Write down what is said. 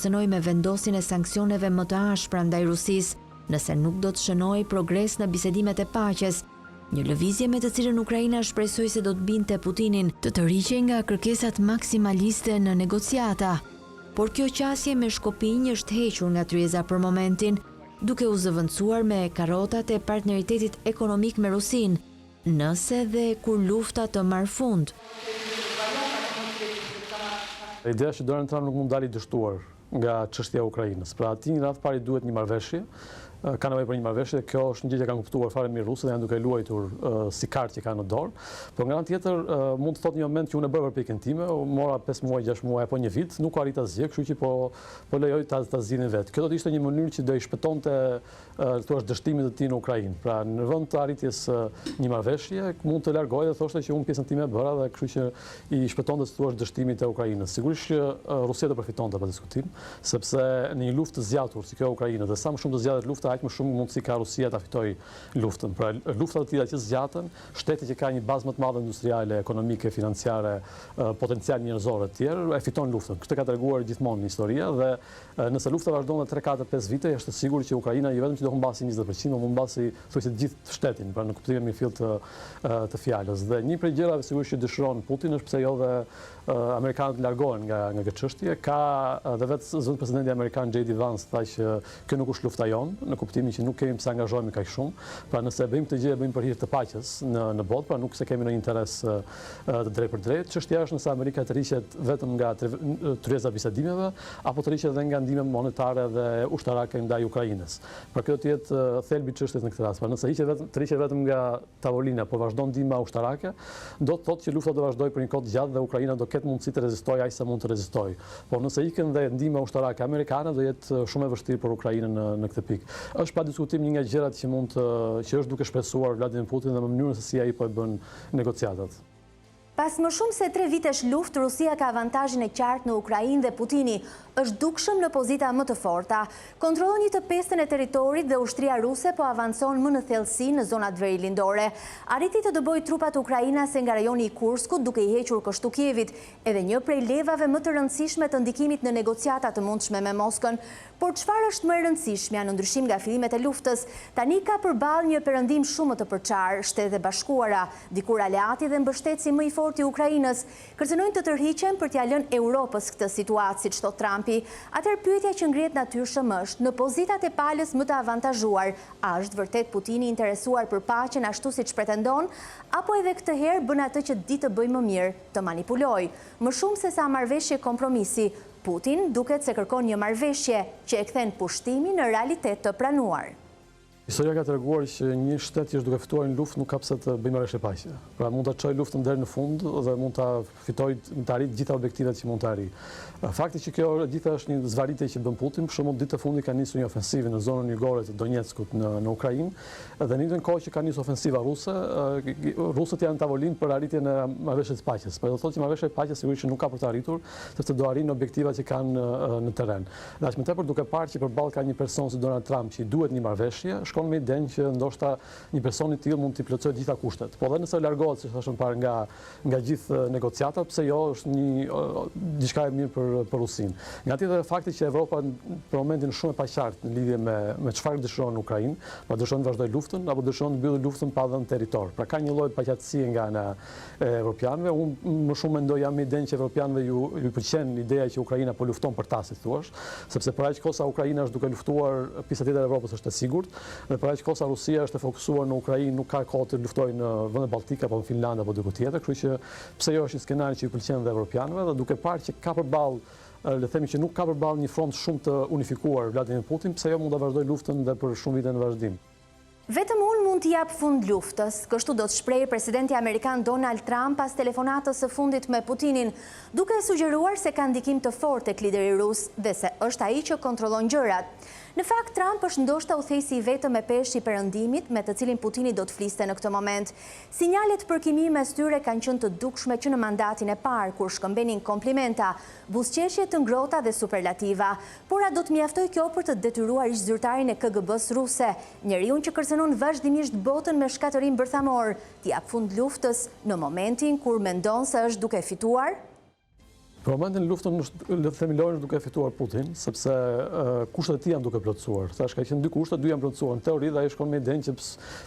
kërcënoi me vendosjen e sanksioneve më të ashpra ndaj Rusisë, nëse nuk do të shënojë progres në bisedimet e paqes, një lëvizje me të cilën Ukraina shpresoi se do të binte Putinin të tërhiqej nga kërkesat maksimaliste në negociata. Por kjo qasje me shkopinj është hequr nga tryeza për momentin, duke u zëvendësuar me karrotat e partneritetit ekonomik me Rusinë, nëse dhe kur lufta të marrë fund. Ideja që Donald Trump nuk mund dali dështuar nga çështja e Ukrainës. Pra ati në radhë pari duhet një marrëveshje, ka nevojë për një marrëveshje, kjo është një gjë që kanë kuptuar fare mirë rusët dhe janë duke luajtur si kartë që kanë në dorë. Por nga ana tjetër mund të thotë një moment që unë e bëra përpjekjen time, u mora 5 muaj, 6 muaj apo një vit, nuk u arrit asgjë, kështu që po lejoj ta zgjidhin vetë. Kjo do të ishte një mënyrë që do i shpëtonte dështimin e tij në Ukrainë. Pra në vend të arritjes një marrëveshje, mund të largohej dhe thoshte që unë pjesën time e bëra dhe kështu që i shpëtonte dështimit të Ukrainës. Sigurisht që Rusia do përfitonte pa diskutim, sepse në një luftë të zgjatur si kjo e Ukrainës, dhe sa më shumë të zgjatet lufta, aq më shumë mundësi ka Rusia ta fitojë luftën. Pra luftat e tilla që zgjaten, shteti që ka një bazë më të madhe industriale, ekonomike, financiare, potencial njerëzor të tjerë, e fiton luftën. Këtë ka treguar gjithmonë në historia dhe nëse lufta vazhdon 3, 4, 5 vite, është e sigurt që Ukraina jo vetëm që do humbasi 20%, por humbasi thuajse të gjithë shtetin, pra në kuptimin e fillt të fjalës. Dhe një prej gjërave sigurisht që dëshiron Putin është pse jo dhe amerikanët largohen nga këtë çështje. Ka dhe vetë zot presidenti amerikan J.D. Vance tha që kjo nuk është lufta jon, në kuptimin që nuk kemi pse angazhohemi kaq shumë. Pra nëse bëjmë këtë gjë e bëjmë për hir të paqes në botë, pra nuk se kemi ndonjë interes të drejtë për drejtë. Çështja është nëse Amerika të rriqet vetëm nga tryeza bisedimeve apo të rriqet edhe nga ndihmë monetare dhe ushtarake ndaj Ukrainës. Pra kjo do të jetë thelbi i çështjes në këtë rast. Pra nëse të rriqet vetëm nga tavolina, po vazhdon ndihma ushtarake, do të thotë që lufta do vazhdojë për një kohë të gjatë dhe Ukraina do ketë mundësi të rezistojë aq sa mund të rezistojë. Por nëse ikën dhe ndihma ushtarake amerikane, do jetë shumë e vështirë për Ukrainën në këtë pikë. Është pa diskutim një nga gjërat që është duke shpresuar Vladimir Putin dhe në mënyrën se si ai po e bën negociatat. Pas më shumë se 3 vitesh luftë, Rusia ka avantazhin e qartë në Ukrainë dhe Putini është dukshëm në pozita më të forta. Kontrollon 1/5 e territorit dhe ushtria ruse po avancon më në thellësi në zonat verilindore. Arriti të dëbojë trupat ukrainase nga rajoni i Kurskut duke i hequr kështu Kievit, edhe një prej levave më të rëndësishme të ndikimit në negociata të mundshme me Moskën. Por çfarë është më e rëndësishmja në ndryshim nga fillimet e luftës? Tani ka përballë një perëndim shumë të përçarë, Shtetet e Bashkuara, dikur aleati dhe mbështetësi më i fortë i Ukrainës, kërcënojnë të tërhiqen për t'ia lënë Europës këtë situatë, siç thot Trumpi. Atëherë pyetja që ngrihet natyrshëm është, në pozitat e palës më të avantazhuar, a është vërtet Putini interesuar për paqen ashtu siç pretendon, apo edhe këtë herë bën atë që di të bëjë më mirë, të manipulojë? Më shumë se sa marrëveshje kompromisi, Putin duket se kërkon një marrëveshje që e kthen pushtimin në realitet të pranuar. Historia ka treguar që një shtet që është duke fituar në luftë nuk ka pse të bëjë marrëveshje paqe. Pra mund ta çojë luftën deri në fund dhe mund ta fitojë, të arrijë gjitha objektivat që mund të arrijë. Fakti që kjo gjithë është një zvarritje që bën Putin, për shembull ditë të fundit ka nisur një ofensivë në zonën jugore të Donetskut në Ukrainë, dhe në njëjtën kohë që ka nisur ofensiva ruse, rusët janë në tavolinë për arritjen e marrëveshjes së paqes. Por do thotë që marrëveshja e paqes sigurisht nuk ka për të arritur, sepse do arrijnë objektivat që kanë në terren. Dhe aq më tepër duke parë që përballë ka një person si Donald Trump që i duhet një marrëveshje, shkon me idenë që ndoshta një person i tillë mund të plotësojë gjitha kushtet. Po edhe nëse largohet, siç thashëm parë, nga gjithë negociatat, pse jo, është diçka e mirë për Rusinë. Nga tjetër fakti që Evropa për momentin shumë e paqartë në lidhje me çfarë dëshiron në Ukrainë, pa dëshiron të vazhdojë luftën apo dëshiron të mbyllë luftën pa dhënë territor. Pra ka një lloj paqartësie nga ana e evropianëve. Unë më shumë mendoj jam idenë që evropianëve ju pëlqen ideja që Ukraina po lufton për ta, si thua, sepse për aq kohë sa Ukraina është duke luftuar, pjesa tjetër e Evropës është e sigurt, dhe për aq kohë sa Rusia është e fokusuar në Ukrainë, nuk ka kohë të luftojë në vende balltike apo në Finland apo diku tjetër, kështu që pse jo është një skenar që ju pëlqen dhe evropianëve, dhe duke parë që ka përballë, le themi që nuk ka përballë një front shumë të unifikuar Vladimir Putin, pse jo mund ta vazhdojë luftën dhe për shumë vite në vazhdim. Vetëm unë mund t'i jap fund luftës, kështu do të shprehë presidenti amerikan Donald Trump pas telefonatës së fundit me Putinin, duke sugjeruar se ka ndikim të fortë tek lideri rus dhe se është ai që kontrollon gjërat. Në fakt, Trump është ndoshta udhëheqësi i vetëm me peshë i perëndimit me të cilin Putini do të fliste në këtë moment. Sinjalet përkimi mes tyre kanë qenë të dukshme që në mandatin e parë, kur shkëmbenin komplimenta, buzëqeshje të ngrohta dhe superlativa. Por a do të mjaftoj kjo për të detyruar ish-zyrtarin e KGB-s ruse, njeriu që kërcënon vazhdimisht botën me shkatërim bërthamor, t'i jap fund luftës në momentin kur mendon se është duke fituar? Për momentin luftën le të themi lojën duke fituar Putin, sepse kushtet e tij janë duke plotësuar. Thash ka qenë dy kushte, dy janë plotësuar në teori dhe ai shkon me idenë që